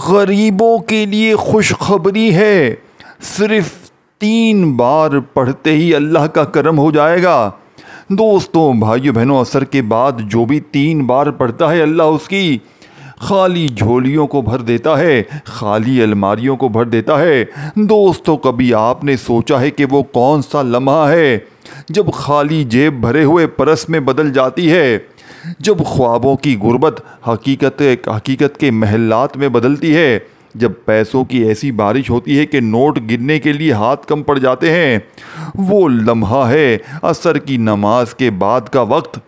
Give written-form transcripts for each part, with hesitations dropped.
غریبوں کے لیے خوشخبری ہے، صرف 3 بار پڑھتے ہی اللہ کا کرم ہو جائے گا۔ دوستوں، بھائیو بہنوں، عصر کے بعد جو بھی 3 بار پڑھتا ہے اللہ اس کی خالی جھولیوں کو بھر دیتا ہے، خالی الماریوں کو بھر دیتا ہے۔ دوستوں، کبھی آپ نے سوچا ہے کہ وہ کون سا لمحہ ہے جب خالی جیب بھرے ہوئے پرس میں بدل جاتی ہے، جب خوابوں کی غربت حقیقت کے محلات میں بدلتی ہے، جب پیسوں کی ایسی بارش ہوتی ہے کہ نوٹ گننے کے لیے ہاتھ کم پڑ جاتے ہیں؟ وہ لمحہ ہے عصر کی نماز کے بعد کا وقت۔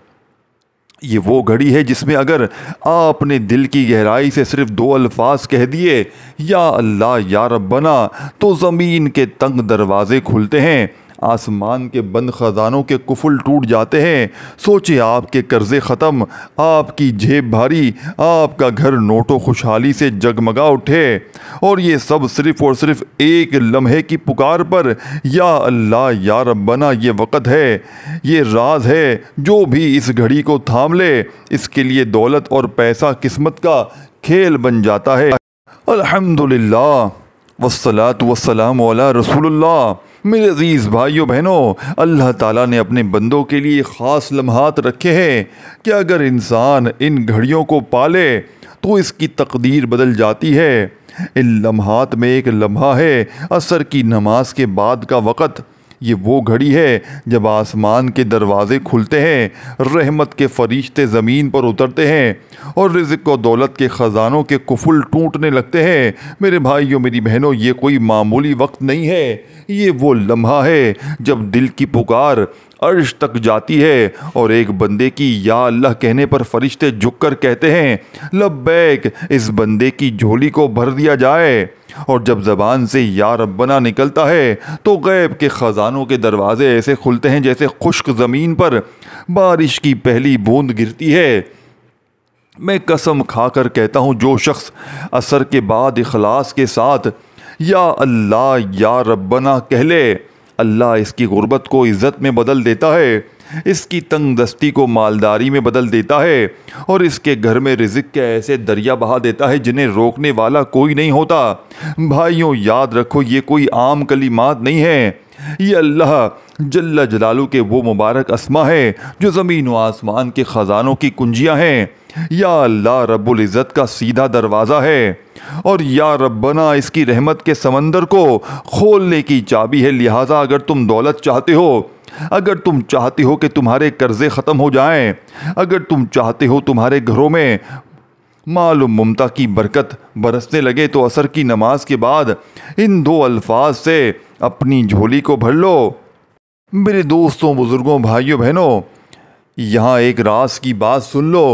یہ وہ گھڑی ہے جس میں اگر آپ نے دل کی گہرائی سے صرف 2 الفاظ کہہ دیے، یا اللہ یا ربنا، تو زمین کے تنگ دروازے کھلتے ہیں، آسمان کے بند خزانوں کے قفل ٹوٹ جاتے ہیں۔ سوچے، آپ کے قرضے ختم، آپ کی جیب بھاری، آپ کا گھر نوٹوں خوشحالی سے جگمگا اٹھے، اور یہ سب صرف اور صرف ایک لمحے کی پکار پر، یا اللہ یا ربنا۔ یہ وقت ہے، یہ راز ہے، جو بھی اس گھڑی کو تھام لے، اس کے لیے دولت اور پیسہ قسمت کا کھیل بن جاتا ہے۔ الحمدللہ والصلاة والسلام علی رسول اللہ۔ میرے عزیز بھائیو بہنوں، اللہ تعالیٰ نے اپنے بندوں کے لیے خاص لمحات رکھے ہیں کہ اگر انسان ان گھڑیوں کو پالے تو اس کی تقدیر بدل جاتی ہے۔ ان لمحات میں ایک لمحہ ہے عصر کی نماز کے بعد کا وقت۔ یہ وہ گھڑی ہے جب آسمان کے دروازے کھلتے ہیں، رحمت کے فرشتے زمین پر اترتے ہیں، اور رزق و دولت کے خزانوں کے قفل ٹوٹنے لگتے ہیں۔ میرے بھائیوں، میری بہنوں، یہ کوئی معمولی وقت نہیں ہے، یہ وہ لمحہ ہے جب دل کی پکار عرش تک جاتی ہے، اور ایک بندے کی یا اللہ کہنے پر فرشتے جھک کر کہتے ہیں لبیک، اس بندے کی جھولی کو بھر دیا جائے۔ اور جب زبان سے یا ربنا نکلتا ہے تو غیب کے خزانوں کے دروازے ایسے کھلتے ہیں جیسے خشک زمین پر بارش کی پہلی بوند گرتی ہے۔ میں قسم کھا کر کہتا ہوں، جو شخص عصر کے بعد اخلاص کے ساتھ یا اللہ یا ربنا کہہ لے، اللہ اس کی غربت کو عزت میں بدل دیتا ہے، اس کی تنگ دستی کو مالداری میں بدل دیتا ہے، اور اس کے گھر میں رزق کے ایسے دریا بہا دیتا ہے جنہیں روکنے والا کوئی نہیں ہوتا۔ بھائیوں، یاد رکھو، یہ کوئی عام کلمات نہیں ہیں، یہ اللہ جل جلالہ کے وہ مبارک اسما ہے جو زمین و آسمان کے خزانوں کی کنجیاں ہیں۔ یا اللہ رب العزت کا سیدھا دروازہ ہے، اور یا ربنا اس کی رحمت کے سمندر کو کھولنے کی چابی ہے۔ لہٰذا اگر تم دولت چاہتے ہو، اگر تم چاہتے ہو کہ تمہارے قرضے ختم ہو جائیں، اگر تم چاہتے ہو تمہارے گھروں میں مال و ممتا کی برکت برسنے لگے، تو عصر کی نماز کے بعد ان 2 الفاظ سے اپنی جھولی کو بھر لو۔ میرے دوستوں، بزرگوں، بھائیوں، بہنوں، یہاں ایک راز کی بات سن لو۔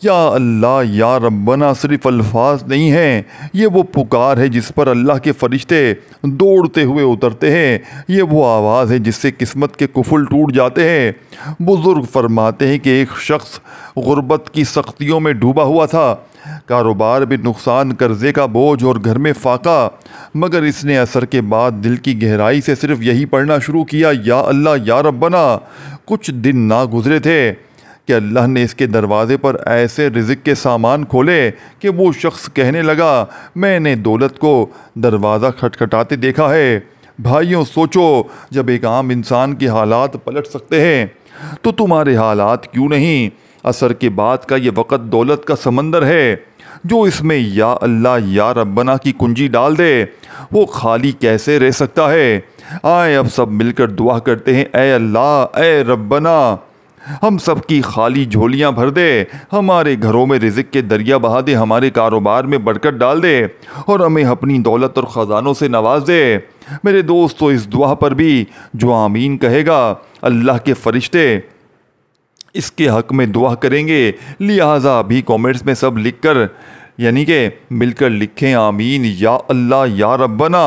یا اللہ یا ربنا صرف الفاظ نہیں ہیں، یہ وہ پکار ہے جس پر اللہ کے فرشتے دوڑتے ہوئے اترتے ہیں، یہ وہ آواز ہے جس سے قسمت کے قفل ٹوٹ جاتے ہیں۔ بزرگ فرماتے ہیں کہ ایک شخص غربت کی سختیوں میں ڈوبا ہوا تھا، کاروبار میں نقصان، قرضے کا بوجھ اور گھر میں فاقہ، مگر اس نے عصر کے بعد دل کی گہرائی سے صرف یہی پڑھنا شروع کیا، یا اللہ یا ربنا۔ کچھ دن نہ گزرے تھے کہ اللہ نے اس کے دروازے پر ایسے رزق کے سامان کھولے کہ وہ شخص کہنے لگا، میں نے دولت کو دروازہ کھٹکھٹاتے دیکھا ہے۔ بھائیوں، سوچو، جب ایک عام انسان کے حالات پلٹ سکتے ہیں تو تمہارے حالات کیوں نہیں؟ عصر کے بعد کا یہ وقت دولت کا سمندر ہے، جو اس میں یا اللہ یا ربنا کی کنجی ڈال دے وہ خالی کیسے رہ سکتا ہے؟ آئے اب سب مل کر دعا کرتے ہیں، اے اللہ، اے ربنا، ہم سب کی خالی جھولیاں بھر دے، ہمارے گھروں میں رزق کے دریا بہا دے، ہمارے کاروبار میں برکت ڈال دے، اور ہمیں اپنی دولت اور خزانوں سے نواز دے۔ میرے دوستو، اس دعا پر بھی جو آمین کہے گا، اللہ کے فرشتے اس کے حق میں دعا کریں گے۔ لہٰذا ابھی کامنٹس میں سب لکھ کر، یعنی کہ مل کر لکھیں آمین، یا اللہ یا ربنا۔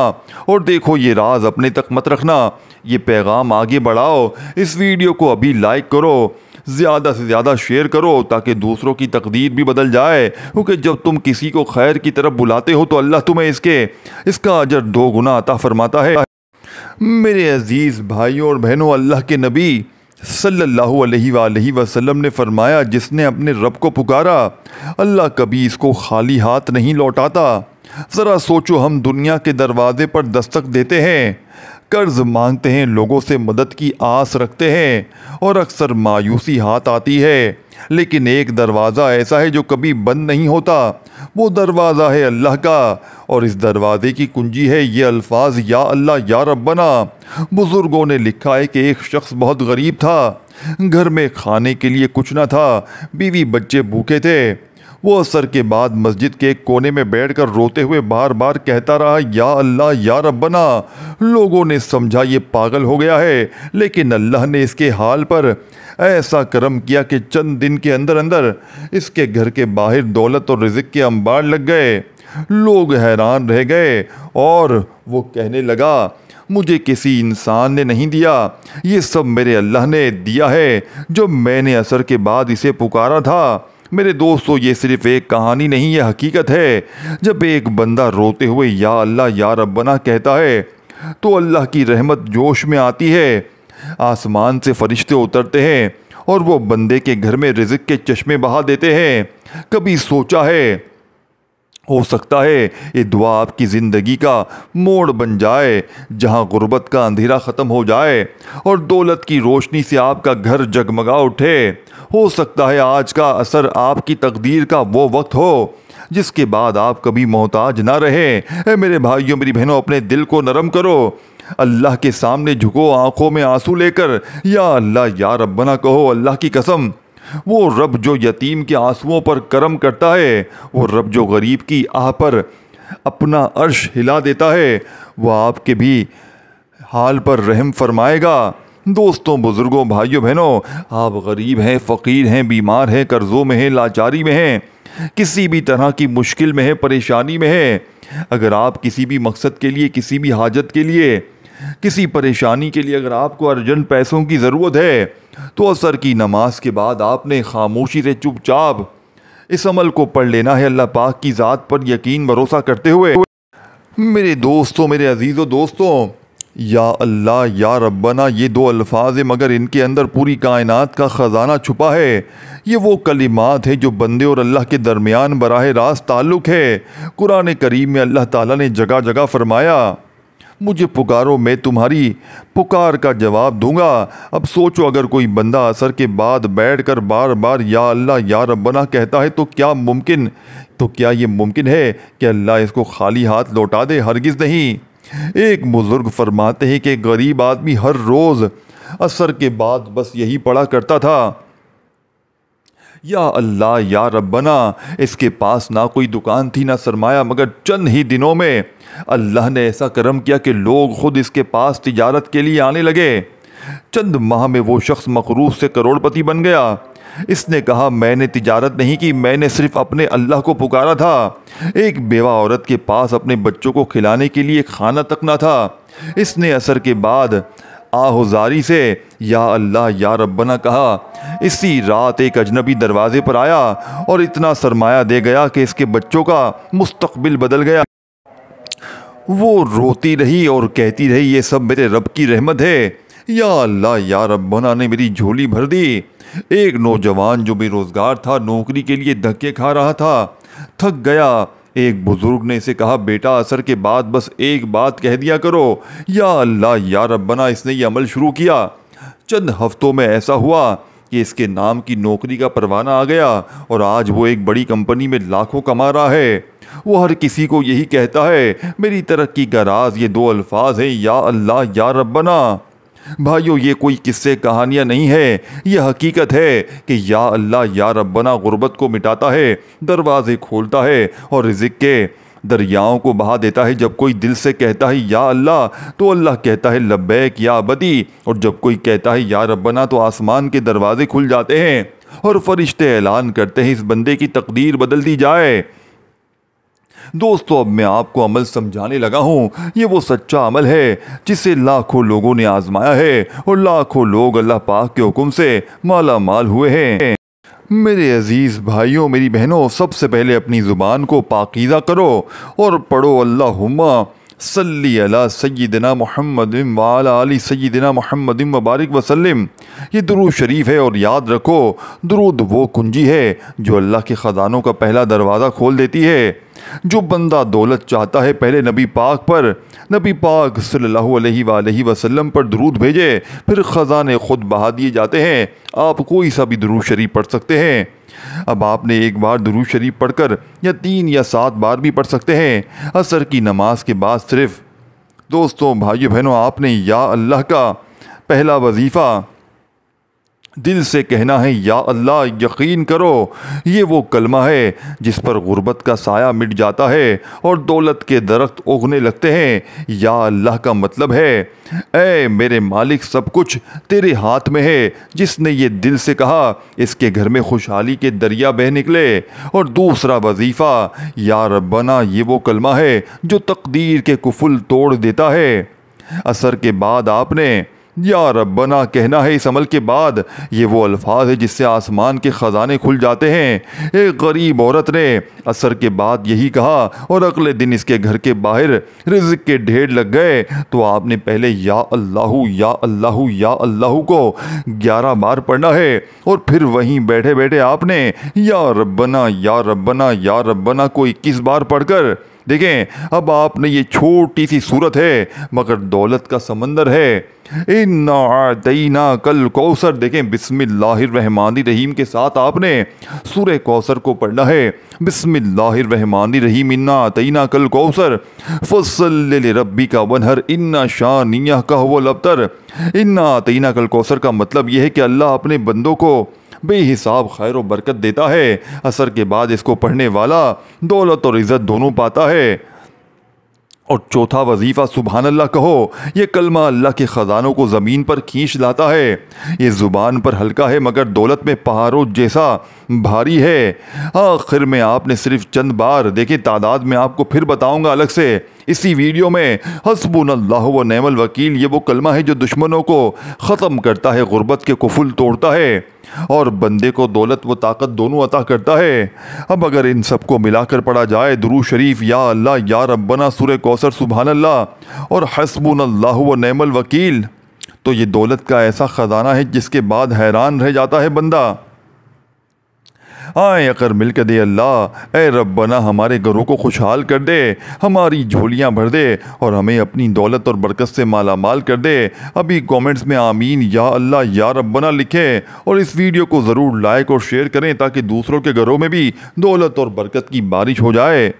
اور دیکھو، یہ راز اپنے تک مت رکھنا، یہ پیغام آگے بڑھاؤ، اس ویڈیو کو ابھی لائک کرو، زیادہ سے زیادہ شیئر کرو تاکہ دوسروں کی تقدیر بھی بدل جائے، کیونکہ جب تم کسی کو خیر کی طرف بلاتے ہو تو اللہ تمہیں اس کا اجر 2 گنا عطا فرماتا ہے۔ میرے عزیز بھائیوں اور بہنوں، اللہ کے نبی صلی اللہ علیہ وآلہ وسلم نے فرمایا، جس نے اپنے رب کو پکارا اللہ کبھی اس کو خالی ہاتھ نہیں لوٹاتا۔ ذرا سوچو، ہم دنیا کے دروازے پر دستک دیتے ہیں، قرض مانگتے ہیں، لوگوں سے مدد کی آس رکھتے ہیں اور اکثر مایوسی ہاتھ آتی ہے، لیکن ایک دروازہ ایسا ہے جو کبھی بند نہیں ہوتا، وہ دروازہ ہے اللہ کا، اور اس دروازے کی کنجی ہے یہ الفاظ یا اللہ یا ربنا۔ بزرگوں نے لکھا ہے کہ ایک شخص بہت غریب تھا، گھر میں کھانے کے لیے کچھ نہ تھا، بیوی بچے بھوکے تھے۔ وہ عصر کے بعد مسجد کے ایک کونے میں بیٹھ کر روتے ہوئے بار بار کہتا رہا یا اللہ یا ربنا۔ لوگوں نے سمجھا یہ پاگل ہو گیا ہے، لیکن اللہ نے اس کے حال پر ایسا کرم کیا کہ چند دن کے اندر اندر اس کے گھر کے باہر دولت اور رزق کے انبار لگ گئے۔ لوگ حیران رہ گئے اور وہ کہنے لگا مجھے کسی انسان نے نہیں دیا، یہ سب میرے اللہ نے دیا ہے جو میں نے عصر کے بعد اسے پکارا تھا۔ میرے دوستو، یہ صرف ایک کہانی نہیں، یہ حقیقت ہے۔ جب ایک بندہ روتے ہوئے یا اللہ یا ربنا کہتا ہے تو اللہ کی رحمت جوش میں آتی ہے، آسمان سے فرشتے اترتے ہیں اور وہ بندے کے گھر میں رزق کے چشمے بہا دیتے ہیں۔ کبھی سوچا ہے ہو سکتا ہے یہ دعا آپ کی زندگی کا موڑ بن جائے، جہاں غربت کا اندھیرا ختم ہو جائے اور دولت کی روشنی سے آپ کا گھر جگمگا اٹھے۔ ہو سکتا ہے آج کا عصر آپ کی تقدیر کا وہ وقت ہو جس کے بعد آپ کبھی محتاج نہ رہیں۔ اے میرے بھائیوں میری بہنوں، اپنے دل کو نرم کرو، اللہ کے سامنے جھکو، آنکھوں میں آنسو لے کر یا اللہ یا ربنا کہو۔ اللہ کی قسم، وہ رب جو یتیم کے آنسوؤں پر کرم کرتا ہے، وہ رب جو غریب کی آہ پر اپنا عرش ہلا دیتا ہے، وہ آپ کے بھی حال پر رحم فرمائے گا۔ دوستوں، بزرگوں، بھائیوں بہنوں، آپ غریب ہیں، فقیر ہیں، بیمار ہیں، قرضوں میں ہیں، لاچاری میں ہیں، کسی بھی طرح کی مشکل میں ہیں، پریشانی میں ہیں، اگر آپ کسی بھی مقصد کے لیے، کسی بھی حاجت کے لیے، کسی پریشانی کے لیے اگر آپ کو ارجنٹ پیسوں کی ضرورت ہے تو عصر کی نماز کے بعد آپ نے خاموشی سے چپ چاپ اس عمل کو پڑھ لینا ہے، اللہ پاک کی ذات پر یقین بھروسہ کرتے ہوئے۔ میرے دوستوں، میرے عزیزوں دوستوں، یا اللہ یا ربنا یہ دو الفاظ ہیں، مگر ان کے اندر پوری کائنات کا خزانہ چھپا ہے۔ یہ وہ کلمات ہیں جو بندے اور اللہ کے درمیان براہ راست تعلق ہے۔ قرآن کریم میں اللہ تعالیٰ نے جگہ جگہ فرمایا مجھے پکارو، میں تمہاری پکار کا جواب دوں گا۔ اب سوچو، اگر کوئی بندہ عصر کے بعد بیٹھ کر بار بار یا اللہ یا ربنا کہتا ہے تو کیا یہ ممکن ہے کہ اللہ اس کو خالی ہاتھ لوٹا دے؟ ہرگز نہیں۔ ایک بزرگ فرماتے ہیں کہ ایک غریب آدمی ہر روز عصر کے بعد بس یہی پڑھا کرتا تھا یا اللہ یا ربنا۔ اس کے پاس نہ کوئی دکان تھی نہ سرمایہ، مگر چند ہی دنوں میں اللہ نے ایسا کرم کیا کہ لوگ خود اس کے پاس تجارت کے لیے آنے لگے۔ چند ماہ میں وہ شخص مقروض سے کروڑ پتی بن گیا۔ اس نے کہا میں نے تجارت نہیں کی، میں نے صرف اپنے اللہ کو پکارا تھا۔ ایک بیوہ عورت کے پاس اپنے بچوں کو کھلانے کے لیے کھانا تک نہ تھا، اس نے عصر کے بعد آہوزاری سے یا اللہ یا ربنا کہا۔ اسی رات ایک اجنبی دروازے پر آیا اور اتنا سرمایہ دے گیا کہ اس کے بچوں کا مستقبل بدل گیا۔ وہ روتی رہی اور کہتی رہی یہ سب میرے رب کی رحمت ہے، یا اللہ یا ربنا نے میری جھولی بھر دی۔ ایک نوجوان جو بے روزگار تھا، نوکری کے لیے دھکے کھا رہا تھا، تھک گیا۔ ایک بزرگ نے اسے کہا بیٹا عصر کے بعد بس ایک بات کہہ دیا کرو یا اللہ یا ربنا۔ اس نے یہ عمل شروع کیا۔ چند ہفتوں میں ایسا ہوا کہ اس کے نام کی نوکری کا پروانہ آ گیا اور آج وہ ایک بڑی کمپنی میں لاکھوں کما رہا ہے۔ وہ ہر کسی کو یہی کہتا ہے۔ میری ترقی کا راز یہ دو الفاظ ہیں یا اللہ یا ربنا۔ بھائیو، یہ کوئی قصے کہانیاں نہیں ہے، یہ حقیقت ہے کہ یا اللہ یا ربنا غربت کو مٹاتا ہے، دروازے کھولتا ہے اور رزق کے دریاؤں کو بہا دیتا ہے۔ جب کوئی دل سے کہتا ہے یا اللہ تو اللہ کہتا ہے لبیک یا عبدی، اور جب کوئی کہتا ہے یا ربنا تو آسمان کے دروازے کھل جاتے ہیں اور فرشتے اعلان کرتے ہیں اس بندے کی تقدیر بدل دی جائے۔ دوستو، اب میں آپ کو عمل سمجھانے لگا ہوں۔ یہ وہ سچا عمل ہے جسے لاکھوں لوگوں نے آزمایا ہے اور لاکھوں لوگ اللہ پاک کے حکم سے مالا مال ہوئے ہیں۔ میرے عزیز بھائیوں، میری بہنوں، سب سے پہلے اپنی زبان کو پاکیزہ کرو اور پڑھو اللہم صلی علی سیدنا محمد وعلی آل سیدنا محمد مبارک وسلم۔ یہ درود شریف ہے اور یاد رکھو درود وہ کنجی ہے جو اللہ کے خزانوں کا پہلا دروازہ کھول دیتی ہے۔ جو بندہ دولت چاہتا ہے پہلے نبی پاک صلی اللہ علیہ وآلہ وسلم پر درود بھیجے، پھر خزانے خود بہا دیے جاتے ہیں۔ آپ کوئی سا بھی درود شریف پڑھ سکتے ہیں۔ اب آپ نے ایک بار درود شریف پڑھ کر یا 3 یا 7 بار بھی پڑھ سکتے ہیں۔ عصر کی نماز کے بعد صرف دوستوں بھائیو بہنوں آپ نے یا اللہ کا پہلا وظیفہ دل سے کہنا ہے، یا اللہ یقین کرو یہ وہ کلمہ ہے جس پر غربت کا سایہ مٹ جاتا ہے اور دولت کے درخت اگنے لگتے ہیں۔ یا اللہ کا مطلب ہے اے میرے مالک سب کچھ تیرے ہاتھ میں ہے۔ جس نے یہ دل سے کہا اس کے گھر میں خوشحالی کے دریا بہہ نکلے۔ اور دوسرا وظیفہ یا ربنا یہ وہ کلمہ ہے جو تقدیر کے قفل توڑ دیتا ہے۔ عصر کے بعد آپ نے یا ربنا کہنا ہے۔ اس عمل کے بعد یہ وہ الفاظ ہے جس سے آسمان کے خزانے کھل جاتے ہیں۔ ایک غریب عورت نے عصر کے بعد یہی کہا اور اگلے دن اس کے گھر کے باہر رزق کے ڈھیر لگ گئے، تو آپ نے پہلے یا اللہ یا اللہ یا اللہ کو 11 بار پڑھنا ہے اور پھر وہیں بیٹھے بیٹھے آپ نے یا ربنا یا ربنا یا ربنا کو 21 بار پڑھ کر دیکھیں۔ اب آپ نے یہ چھوٹی سی صورت ہے مگر دولت کا سمندر ہے۔ اِنَّا أَعْطَيْنَاكَ الْكَوْثَرَ، دیکھیں بسم اللہ الرحمن الرحیم کے ساتھ آپ نے سورہ کوثر کو پڑھنا ہے۔ بسم اللہ الرحمن الرحیم، اِنَّا أَعْطَيْنَاكَ الْكَوْثَرَ فَصَلِّ لِرَبِّكَ وَانْحَرْ إِنَّ شَانِئَكَ هُوَ الْأَبْتَرُ۔ اِنَّا أَعْطَيْنَاكَ الْكَوْثَرَ کا مطلب یہ ہے کہ اللہ اپنے بندوں کو بے حساب خیر و برکت دیتا ہے۔ عصر کے بعد اس کو پڑھنے والا دولت اور عزت دونوں پاتا ہے۔ اور چوتھا وظیفہ سبحان اللہ کہو۔ یہ کلمہ اللہ کے خزانوں کو زمین پر کھینچ لاتا ہے۔ یہ زبان پر ہلکا ہے مگر دولت میں پہاڑوں جیسا بھاری ہے۔ آخر میں آپ نے صرف چند بار، دیکھیں تعداد میں آپ کو پھر بتاؤں گا الگ سے اسی ویڈیو میں، حسبنا اللہ و نعم الوکیل یہ وہ کلمہ ہے جو دشمنوں کو ختم کرتا ہے، غربت کے قفل توڑتا ہے اور بندے کو دولت و طاقت دونوں عطا کرتا ہے۔ اب اگر ان سب کو ملا کر پڑھا جائے، درود شریف، یا اللہ یا ربنا، سورہ کوثر، سبحان اللہ اور حسبنا اللہ و نعم الوکیل، تو یہ دولت کا ایسا خزانہ ہے جس کے بعد حیران رہ جاتا ہے بندہ۔ آئیں اگر مل کے دے اللہ، اے ربنا ہمارے گھروں کو خوشحال کر دے، ہماری جھولیاں بھر دے اور ہمیں اپنی دولت اور برکت سے مالا مال کر دے۔ ابھی کومنٹس میں آمین یا اللہ یا ربنا لکھیں اور اس ویڈیو کو ضرور لائک اور شیئر کریں تاکہ دوسروں کے گھروں میں بھی دولت اور برکت کی بارش ہو جائے۔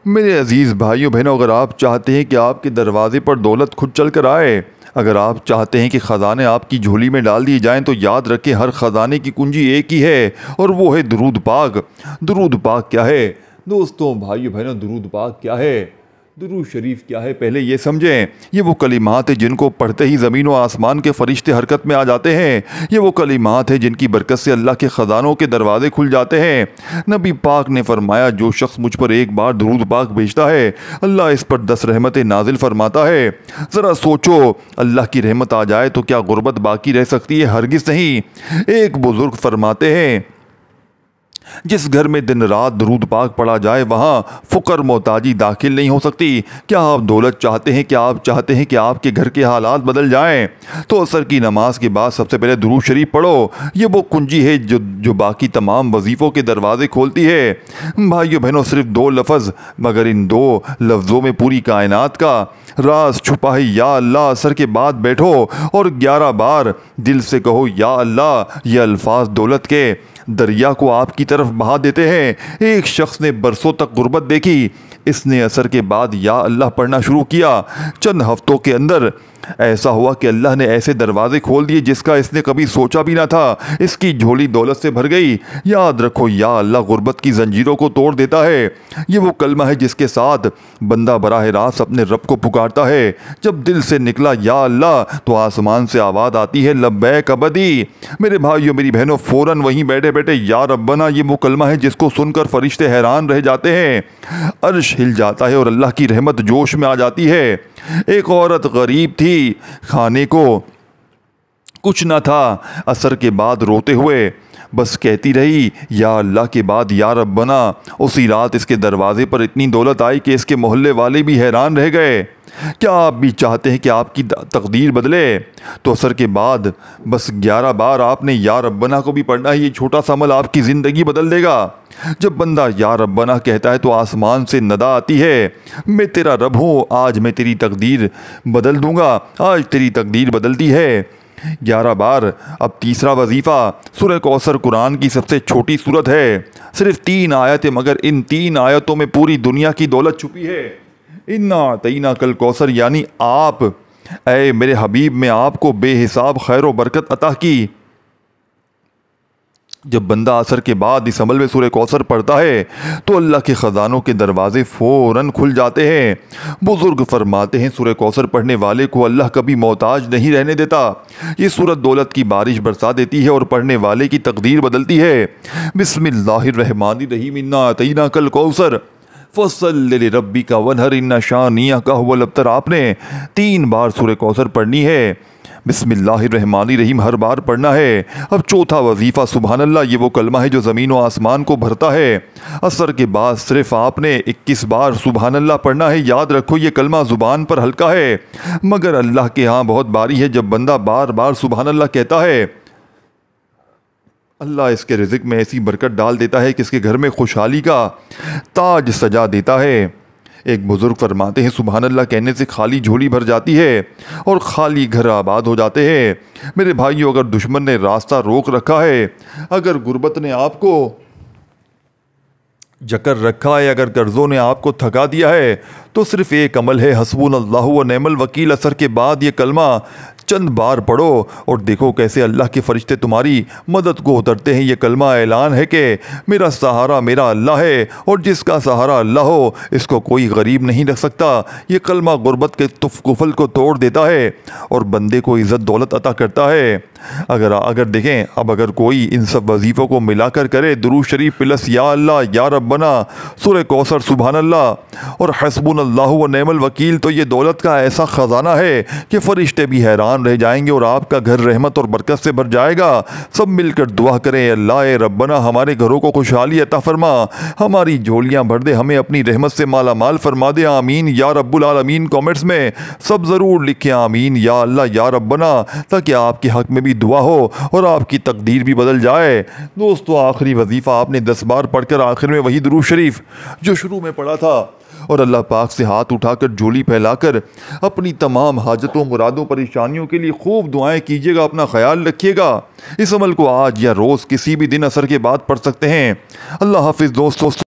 میرے عزیز بھائیوں بہنوں، اگر آپ چاہتے ہیں کہ آپ کے دروازے پر دولت خود چل کر آئے، اگر آپ چاہتے ہیں کہ خزانے آپ کی جھولی میں ڈال دیے جائیں، تو یاد رکھیں ہر خزانے کی کنجی ایک ہی ہے اور وہ ہے درود پاک۔ درود پاک کیا ہے دوستوں بھائیوں بہنوں؟ درود پاک کیا ہے؟ درود شریف کیا ہے؟ پہلے یہ سمجھیں، یہ وہ کلمات ہیں جن کو پڑھتے ہی زمین و آسمان کے فرشتے حرکت میں آ جاتے ہیں۔ یہ وہ کلمات ہیں جن کی برکت سے اللہ کے خزانوں کے دروازے کھل جاتے ہیں۔ نبی پاک نے فرمایا جو شخص مجھ پر ایک بار درود پاک بھیجتا ہے، اللہ اس پر 10 رحمتیں نازل فرماتا ہے۔ ذرا سوچو، اللہ کی رحمت آ جائے تو کیا غربت باقی رہ سکتی ہے؟ ہرگز نہیں۔ ایک بزرگ فرماتے ہیں جس گھر میں دن رات درود پاک پڑھا جائے وہاں فقر محتاجی داخل نہیں ہو سکتی۔ کیا آپ دولت چاہتے ہیں؟ کیا آپ چاہتے ہیں کہ آپ کے گھر کے حالات بدل جائیں؟ تو عصر کی نماز کے بعد سب سے پہلے درود شریف پڑھو۔ یہ وہ کنجی ہے جو باقی تمام وظیفوں کے دروازے کھولتی ہے۔ بھائیو بہنوں، صرف 2 لفظ مگر ان 2 لفظوں میں پوری کائنات کا راز چھپا ہے۔ یا اللہ، عصر کے بعد بیٹھو اور 11 بار دل سے کہو یا اللہ۔ یہ الفاظ دولت کے دریا کو آپ کی طرف بہا دیتے ہیں۔ ایک شخص نے برسوں تک غربت دیکھی، اس نے عصر کے بعد یا اللہ پڑھنا شروع کیا۔ چند ہفتوں کے اندر ایسا ہوا کہ اللہ نے ایسے دروازے کھول دیے جس کا اس نے کبھی سوچا بھی نہ تھا۔ اس کی جھولی دولت سے بھر گئی۔ یاد رکھو، یا اللہ غربت کی زنجیروں کو توڑ دیتا ہے۔ یہ وہ کلمہ ہے جس کے ساتھ بندہ براہ راست اپنے رب کو پکارتا ہے۔ جب دل سے نکلا یا اللہ تو آسمان سے آواز آتی ہے لبیک عبدی۔ میرے بھائیوں میری بہنوں، فوراً وہیں بیٹھے بیٹھے یا ربنا یہ وہ کلمہ ہے جس کو سن کر فرشتے حیران رہ جاتے ہیں۔ عرش ہل جاتا ہے اور اللہ کی رحمت جوش میں آ جاتی ہے۔ ایک عورت غریب تھی، کھانے کو کچھ نہ تھا۔ عصر کے بعد روتے ہوئے بس کہتی رہی یا اللہ کے بعد یا ربنا۔ اسی رات اس کے دروازے پر اتنی دولت آئی کہ اس کے محلے والے بھی حیران رہ گئے۔ کیا آپ بھی چاہتے ہیں کہ آپ کی تقدیر بدلے؟ تو عصر کے بعد بس 11 بار آپ نے یا ربنا کو بھی پڑھنا ہے۔ یہ چھوٹا سا عمل آپ کی زندگی بدل دے گا۔ جب بندہ یا ربنا کہتا ہے تو آسمان سے ندا آتی ہے، میں تیرا رب ہوں، آج میں تیری تقدیر بدل دوں گا۔ آج تیری تقدیر بدلتی ہے 11 بار۔ اب تیسرا وظیفہ، سورہ کوثر قرآن کی سب سے چھوٹی سورت ہے، صرف 3 آیتیں، مگر ان 3 آیتوں میں پوری دنیا کی دولت چھپی ہے۔ انا اعطیناک الکوثر، یعنی آپ، اے میرے حبیب، میں آپ کو بے حساب خیر و برکت عطا کی۔ جب بندہ عصر کے بعد اس عمل میں سورہ کوثر پڑھتا ہے تو اللہ کے خزانوں کے دروازے فوراً کھل جاتے ہیں۔ بزرگ فرماتے ہیں سورہ کوثر پڑھنے والے کو اللہ کبھی محتاج نہیں رہنے دیتا۔ یہ سورت دولت کی بارش برسا دیتی ہے اور پڑھنے والے کی تقدیر بدلتی ہے۔ بسم اللہ الرحمن الرحیم، انا اعطیناک الکوثر فصل لربک وانحر ان شانئک هو الابتر۔ آپ نے 3 بار سورہ کوثر پڑھنی ہے۔ بسم اللہ الرحمن الرحیم ہر بار پڑھنا ہے۔ اب چوتھا وظیفہ، سبحان اللہ، یہ وہ کلمہ ہے جو زمین و آسمان کو بھرتا ہے۔ عصر کے بعد صرف آپ نے 21 بار سبحان اللہ پڑھنا ہے۔ یاد رکھو یہ کلمہ زبان پر ہلکا ہے مگر اللہ کے ہاں بہت بھاری ہے۔ جب بندہ بار بار سبحان اللہ کہتا ہے، اللہ اس کے رزق میں ایسی برکت ڈال دیتا ہے کہ اس کے گھر میں خوشحالی کا تاج سجا دیتا ہے۔ ایک بزرگ فرماتے ہیں سبحان اللہ کہنے سے خالی جھولی بھر جاتی ہے اور خالی گھر آباد ہو جاتے ہیں۔ میرے بھائیو، اگر دشمن نے راستہ روک رکھا ہے، اگر غربت نے آپ کو جکر رکھا ہے، اگر قرضوں نے آپ کو تھکا دیا ہے، تو صرف ایک عمل ہے، حسبنا اللہ و نعم الوکیل۔ عصر کے بعد یہ کلمہ چند بار پڑھو اور دیکھو کیسے اللہ کے فرشتے تمہاری مدد کو اترتے ہیں۔ یہ کلمہ اعلان ہے کہ میرا سہارا میرا اللہ ہے، اور جس کا سہارا اللہ ہو اس کو کوئی غریب نہیں رکھ سکتا۔ یہ کلمہ غربت کے کفل کو توڑ دیتا ہے اور بندے کو عزت دولت عطا کرتا ہے۔ اگر دیکھیں، اب اگر کوئی ان سب وظیفوں کو ملا کر کرے، درود شریف پلس یا اللہ یا ربنا، سورہ کوثر، سبحان اللہ اور حسبنا اللہ و نعم الوکیل، تو یہ دولت کا ایسا خزانہ ہے کہ فرشتے بھی حیران رہ جائیں گے اور آپ کا گھر رحمت اور برکت سے بھر جائے گا۔ سب مل کر دعا کریں، اللہ اے ربنا ہمارے گھروں کو خوشحالی عطا فرما، ہماری جھولیاں بھر دے، ہمیں اپنی رحمت سے مالا مال فرما دے، آمین یا رب العالمین۔ کامنٹس میں سب ضرور لکھیں آمین یا اللہ یا ربنا، تاکہ آپ کے حق میں بھی دعا ہو اور آپ کی تقدیر بھی بدل جائے۔ دوستو، آخری وظیفہ آپ نے 10 بار پڑھ کر آخر میں وہی درود شریف جو شروع میں پڑھا تھا، اور اللہ پاک سے ہاتھ اٹھا کر جھولی پھیلا کر اپنی تمام حاجتوں، مرادوں، پریشانیوں کے لیے خوب دعائیں کیجیے گا۔ اپنا خیال رکھیے گا۔ اس عمل کو آج یا روز کسی بھی دن عصر کے بعد پڑھ سکتے ہیں۔ اللہ حافظ دوستو۔